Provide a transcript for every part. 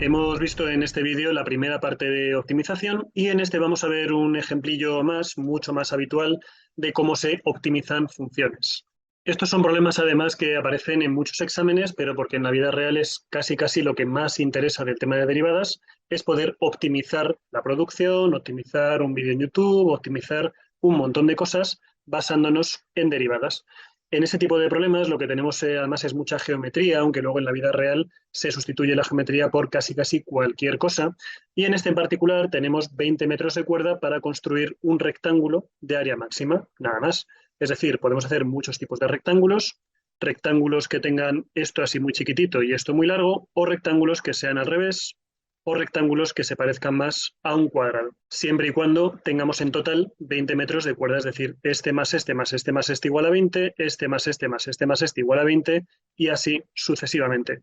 Hemos visto en este vídeo la primera parte de optimización y en este vamos a ver un ejemplillo más, mucho más habitual, de cómo se optimizan funciones. Estos son problemas además que aparecen en muchos exámenes, pero porque en la vida real es casi lo que más interesa del tema de derivadas, es poder optimizar la producción, optimizar un vídeo en YouTube, optimizar un montón de cosas basándonos en derivadas. En ese tipo de problemas lo que tenemos además es mucha geometría, aunque luego en la vida real se sustituye la geometría por casi cualquier cosa. Y en este en particular tenemos 20 metros de cuerda para construir un rectángulo de área máxima, nada más. Es decir, podemos hacer muchos tipos de rectángulos, rectángulos que tengan esto así muy chiquitito y esto muy largo, o rectángulos que sean al revés, o rectángulos que se parezcan más a un cuadrado, siempre y cuando tengamos en total 20 metros de cuerda, es decir, este más este más este más este igual a 20, este más este más este más este igual a 20 y así sucesivamente.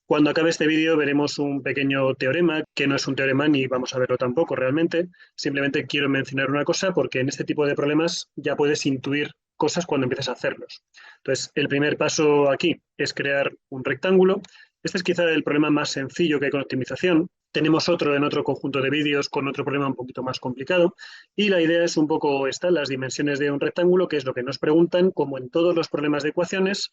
Cuando acabe este vídeo veremos un pequeño teorema, que no es un teorema ni vamos a verlo tampoco realmente, simplemente quiero mencionar una cosa porque en este tipo de problemas ya puedes intuir cosas cuando empieces a hacerlos. Entonces, el primer paso aquí es crear un rectángulo. Este es quizá el problema más sencillo que hay con optimización. Tenemos otro en otro conjunto de vídeos con otro problema un poquito más complicado y la idea es un poco esta, las dimensiones de un rectángulo, que es lo que nos preguntan, como en todos los problemas de ecuaciones,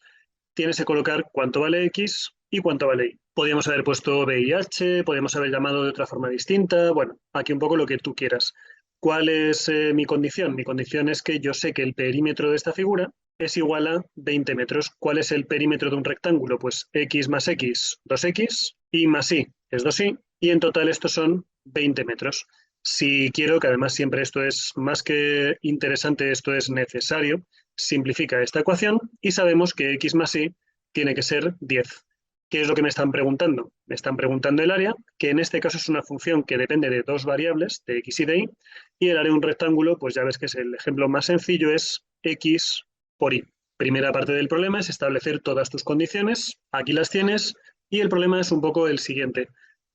tienes que colocar cuánto vale X y cuánto vale Y. Podríamos haber puesto B y H, podríamos haber llamado de otra forma distinta, bueno, aquí un poco lo que tú quieras. ¿Cuál es mi condición? Mi condición es que yo sé que el perímetro de esta figura es igual a 20 metros. ¿Cuál es el perímetro de un rectángulo? Pues X más X, 2X, Y más Y es 2Y, y en total estos son 20 metros. Si quiero, que además siempre esto es más que interesante, esto es necesario, simplifica esta ecuación y sabemos que X más Y tiene que ser 10. ¿Qué es lo que me están preguntando? Me están preguntando el área, que en este caso es una función que depende de dos variables, de X y de Y, y el área de un rectángulo, pues ya ves que es el ejemplo más sencillo, es X por Y. Primera parte del problema es establecer todas tus condiciones, aquí las tienes, y el problema es un poco el siguiente.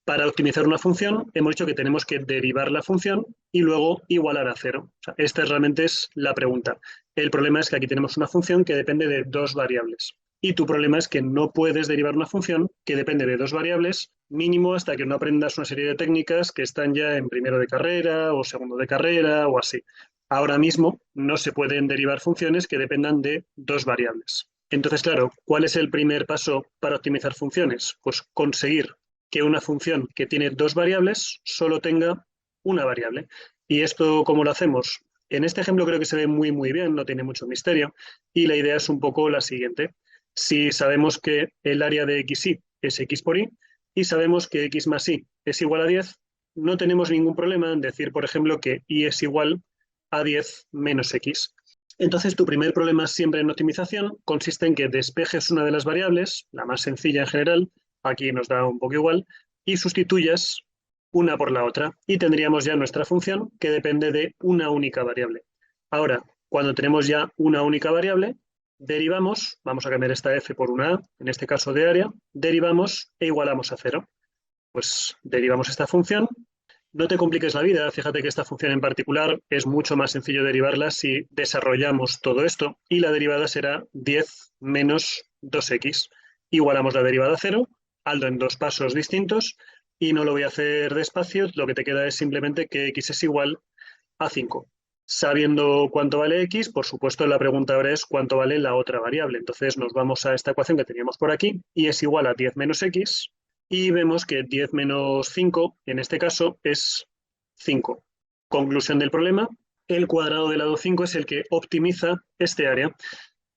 Para optimizar una función, hemos dicho que tenemos que derivar la función y luego igualar a cero. O sea, esta realmente es la pregunta. El problema es que aquí tenemos una función que depende de dos variables. Y tu problema es que no puedes derivar una función que depende de dos variables, mínimo hasta que no aprendas una serie de técnicas que están ya en primero de carrera o segundo de carrera o así. Ahora mismo no se pueden derivar funciones que dependan de dos variables. Entonces, claro, ¿cuál es el primer paso para optimizar funciones? Pues conseguir que una función que tiene dos variables solo tenga una variable. ¿Y esto cómo lo hacemos? En este ejemplo creo que se ve muy bien, no tiene mucho misterio, y la idea es un poco la siguiente. Si sabemos que el área de xy es x por y, y sabemos que x más y es igual a 10, no tenemos ningún problema en decir, por ejemplo, que y es igual a 10 menos x. Entonces, tu primer problema siempre en optimización consiste en que despejes una de las variables, la más sencilla en general, aquí nos da un poco igual, y sustituyas una por la otra. Y tendríamos ya nuestra función que depende de una única variable. Ahora, cuando tenemos ya una única variable, derivamos, vamos a cambiar esta f por una a, en este caso de área, derivamos e igualamos a cero. Pues derivamos esta función. No te compliques la vida, fíjate que esta función en particular es mucho más sencillo derivarla si desarrollamos todo esto y la derivada será 10 menos 2x. Igualamos la derivada a cero, hazlo en dos pasos distintos y no lo voy a hacer despacio, lo que te queda es simplemente que x es igual a 5. Sabiendo cuánto vale x, por supuesto la pregunta ahora es cuánto vale la otra variable. Entonces nos vamos a esta ecuación que teníamos por aquí y es igual a 10 menos x y vemos que 10 menos 5 en este caso es 5. Conclusión del problema, el cuadrado del lado 5 es el que optimiza este área.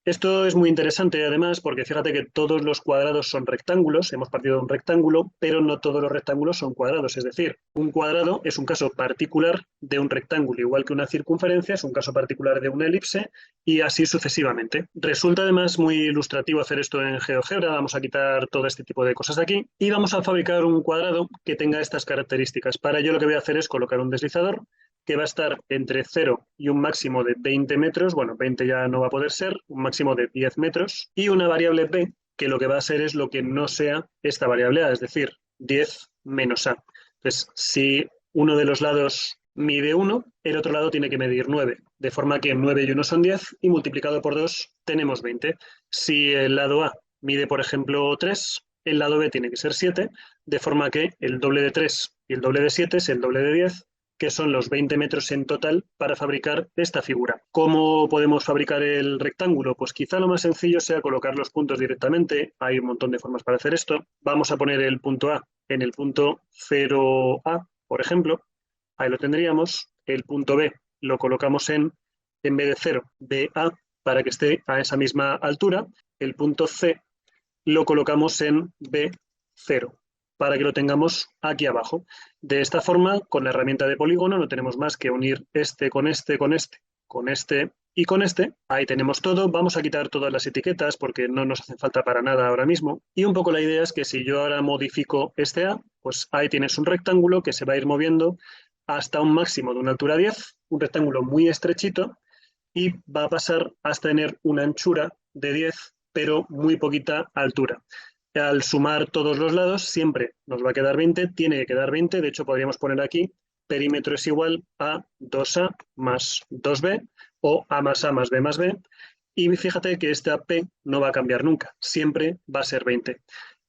Esto es muy interesante además porque fíjate que todos los cuadrados son rectángulos, hemos partido de un rectángulo, pero no todos los rectángulos son cuadrados, es decir, un cuadrado es un caso particular de un rectángulo, igual que una circunferencia es un caso particular de una elipse y así sucesivamente. Resulta además muy ilustrativo hacer esto en GeoGebra, vamos a quitar todo este tipo de cosas de aquí y vamos a fabricar un cuadrado que tenga estas características. Para ello lo que voy a hacer es colocar un deslizador que va a estar entre 0 y un máximo de 20 metros, bueno, 20 ya no va a poder ser, un máximo de 10 metros, y una variable b, que lo que va a ser es lo que no sea esta variable a, es decir, 10 menos a. Entonces, si uno de los lados mide 1, el otro lado tiene que medir 9, de forma que 9 y 1 son 10, y multiplicado por 2 tenemos 20. Si el lado a mide, por ejemplo, 3, el lado b tiene que ser 7, de forma que el doble de 3 y el doble de 7 es el doble de 10, que son los 20 metros en total para fabricar esta figura. ¿Cómo podemos fabricar el rectángulo? Pues quizá lo más sencillo sea colocar los puntos directamente. Hay un montón de formas para hacer esto. Vamos a poner el punto A en el punto 0A, por ejemplo. Ahí lo tendríamos. El punto B lo colocamos en vez de 0, BA, para que esté a esa misma altura. El punto C lo colocamos en B0 para que lo tengamos aquí abajo. De esta forma, con la herramienta de polígono, no tenemos más que unir este con este, con este, con este y con este. Ahí tenemos todo. Vamos a quitar todas las etiquetas porque no nos hacen falta para nada ahora mismo. Y un poco la idea es que si yo ahora modifico este A, pues ahí tienes un rectángulo que se va a ir moviendo hasta un máximo de una altura 10, un rectángulo muy estrechito, y va a pasar hasta tener una anchura de 10, pero muy poquita altura. Al sumar todos los lados, siempre nos va a quedar 20, tiene que quedar 20, de hecho podríamos poner aquí, perímetro es igual a 2A más 2B, o A más B más B, y fíjate que esta P no va a cambiar nunca, siempre va a ser 20.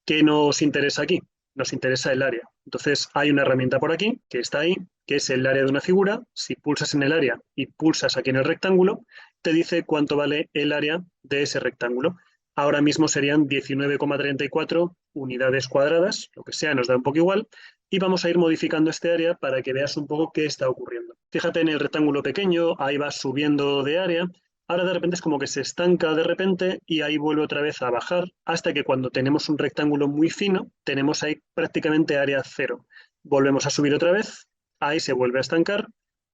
¿Qué nos interesa aquí? Nos interesa el área. Entonces hay una herramienta por aquí, que está ahí, que es el área de una figura. Si pulsas en el área y pulsas aquí en el rectángulo, te dice cuánto vale el área de ese rectángulo. Ahora mismo serían 19,34 unidades cuadradas, lo que sea, nos da un poco igual, y vamos a ir modificando este área para que veas un poco qué está ocurriendo. Fíjate en el rectángulo pequeño, ahí va subiendo de área. Ahora de repente es como que se estanca de repente y ahí vuelve otra vez a bajar hasta que cuando tenemos un rectángulo muy fino, tenemos ahí prácticamente área cero. Volvemos a subir otra vez, ahí se vuelve a estancar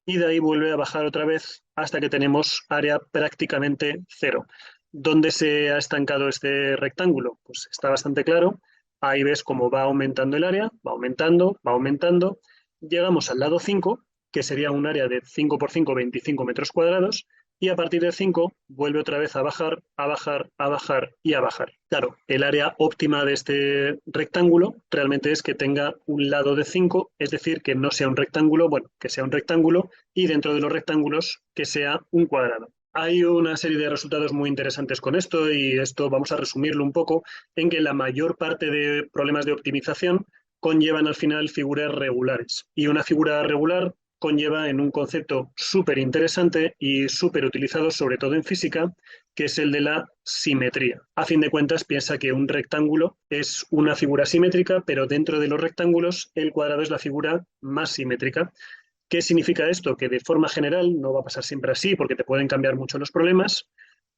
y de ahí vuelve a bajar otra vez hasta que tenemos área prácticamente cero. ¿Dónde se ha estancado este rectángulo? Pues está bastante claro. Ahí ves cómo va aumentando el área, va aumentando, va aumentando. Llegamos al lado 5, que sería un área de 5 por 5, 25 metros cuadrados, y a partir del 5 vuelve otra vez a bajar, a bajar, a bajar y a bajar. Claro, el área óptima de este rectángulo realmente es que tenga un lado de 5, es decir, que no sea un rectángulo, bueno, que sea un rectángulo y dentro de los rectángulos que sea un cuadrado. Hay una serie de resultados muy interesantes con esto y esto vamos a resumirlo un poco en que la mayor parte de problemas de optimización conllevan al final figuras regulares. Y una figura regular conlleva en un concepto súper interesante y súper utilizado, sobre todo en física, que es el de la simetría. A fin de cuentas, piensa que un rectángulo es una figura simétrica, pero dentro de los rectángulos el cuadrado es la figura más simétrica. ¿Qué significa esto? Que de forma general no va a pasar siempre así porque te pueden cambiar mucho los problemas,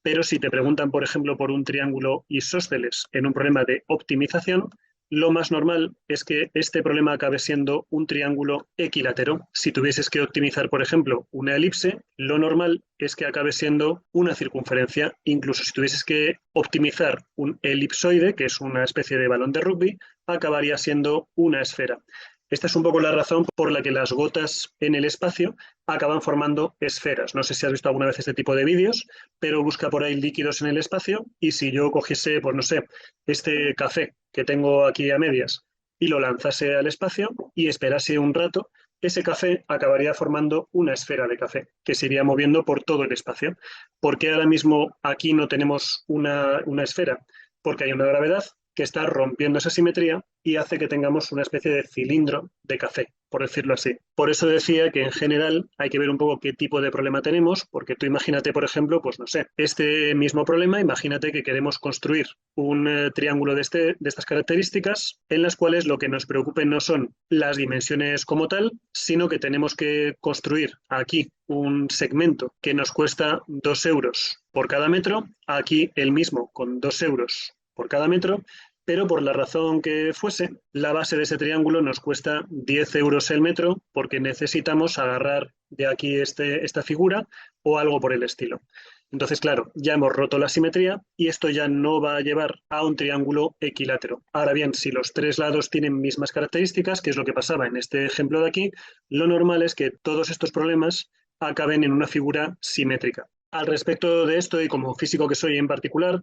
pero si te preguntan, por ejemplo, por un triángulo isósceles en un problema de optimización, lo más normal es que este problema acabe siendo un triángulo equilátero. Si tuvieses que optimizar, por ejemplo, una elipse, lo normal es que acabe siendo una circunferencia. Incluso si tuvieses que optimizar un elipsoide, que es una especie de balón de rugby, acabaría siendo una esfera. Esta es un poco la razón por la que las gotas en el espacio acaban formando esferas. No sé si has visto alguna vez este tipo de vídeos, pero busca por ahí líquidos en el espacio y si yo cogiese, pues no sé, este café que tengo aquí a medias y lo lanzase al espacio y esperase un rato, ese café acabaría formando una esfera de café que se iría moviendo por todo el espacio. ¿Por qué ahora mismo aquí no tenemos una esfera? Porque hay una gravedad que está rompiendo esa simetría y hace que tengamos una especie de cilindro de café, por decirlo así. Por eso decía que en general hay que ver un poco qué tipo de problema tenemos, porque tú imagínate, por ejemplo, pues no sé, este mismo problema, imagínate que queremos construir un triángulo de estas características, en las cuales lo que nos preocupe no son las dimensiones como tal, sino que tenemos que construir aquí un segmento que nos cuesta 2 euros por cada metro, aquí el mismo con 2 euros por cada metro, pero por la razón que fuese, la base de ese triángulo nos cuesta 10 euros el metro porque necesitamos agarrar de aquí esta figura o algo por el estilo. Entonces, claro, ya hemos roto la simetría y esto ya no va a llevar a un triángulo equilátero. Ahora bien, si los tres lados tienen mismas características, que es lo que pasaba en este ejemplo de aquí, lo normal es que todos estos problemas acaben en una figura simétrica. Al respecto de esto, y como físico que soy en particular,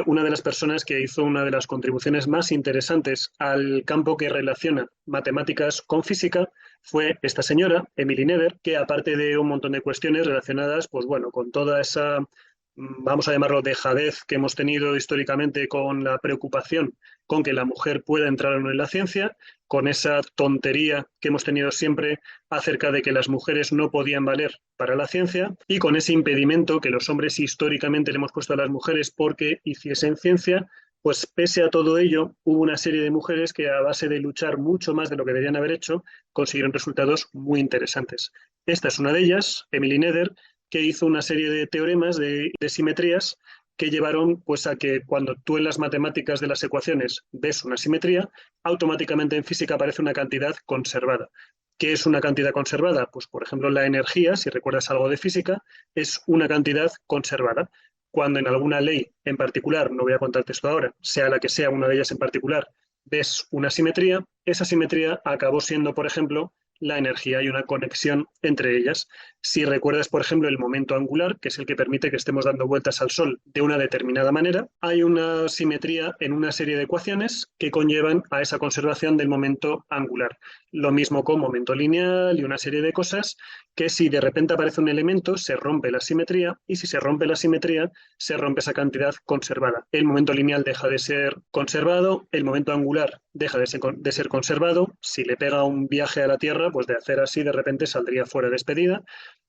una de las personas que hizo una de las contribuciones más interesantes al campo que relaciona matemáticas con física fue esta señora, Emily Nether, que aparte de un montón de cuestiones relacionadas, pues bueno, con toda esa vamos a llamarlo, dejadez que hemos tenido históricamente con la preocupación con que la mujer pueda entrar o no en la ciencia, con esa tontería que hemos tenido siempre acerca de que las mujeres no podían valer para la ciencia y con ese impedimento que los hombres históricamente le hemos puesto a las mujeres porque hiciesen ciencia, pues pese a todo ello, hubo una serie de mujeres que a base de luchar mucho más de lo que deberían haber hecho, consiguieron resultados muy interesantes. Esta es una de ellas, Emily Nether, que hizo una serie de teoremas de simetrías que llevaron pues, a que cuando tú en las matemáticas de las ecuaciones ves una simetría, automáticamente en física aparece una cantidad conservada. ¿Qué es una cantidad conservada? Pues, por ejemplo, la energía, si recuerdas algo de física, es una cantidad conservada. Cuando en alguna ley en particular, no voy a contarte esto ahora, sea la que sea una de ellas en particular, ves una simetría, esa simetría acabó siendo, por ejemplo, la energía y una conexión entre ellas. Si recuerdas, por ejemplo, el momento angular, que es el que permite que estemos dando vueltas al Sol de una determinada manera, hay una simetría en una serie de ecuaciones que conllevan a esa conservación del momento angular. Lo mismo con momento lineal y una serie de cosas que si de repente aparece un elemento, se rompe la simetría y si se rompe la simetría, se rompe esa cantidad conservada. El momento lineal deja de ser conservado, el momento angular deja de ser conservado. Si le pega un viaje a la Tierra, pues de hacer así, de repente saldría fuera despedida.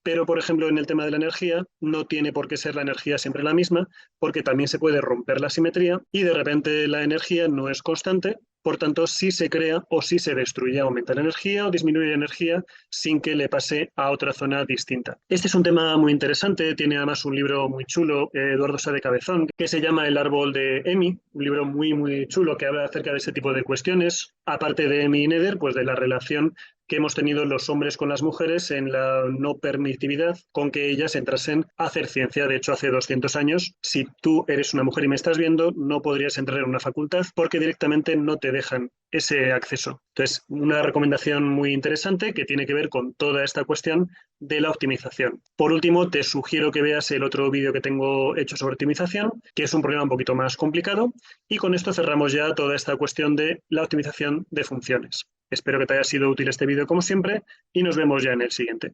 Pero, por ejemplo, en el tema de la energía, no tiene por qué ser la energía siempre la misma, porque también se puede romper la simetría y de repente la energía no es constante. Por tanto, si se crea o si se destruye, aumenta la energía o disminuye la energía sin que le pase a otra zona distinta. Este es un tema muy interesante, tiene además un libro muy chulo, Eduardo Sá de Cabezón, que se llama El árbol de Emi, un libro muy, muy chulo que habla acerca de ese tipo de cuestiones, aparte de Emi y Nether, pues de la relación que hemos tenido los hombres con las mujeres en la no permitividad con que ellas entrasen a hacer ciencia. De hecho, hace 200 años, si tú eres una mujer y me estás viendo, no podrías entrar en una facultad porque directamente no te dejan ese acceso. Entonces, una recomendación muy interesante que tiene que ver con toda esta cuestión de la optimización. Por último, te sugiero que veas el otro vídeo que tengo hecho sobre optimización, que es un problema un poquito más complicado, y con esto cerramos ya toda esta cuestión de la optimización de funciones. Espero que te haya sido útil este vídeo como siempre y nos vemos ya en el siguiente.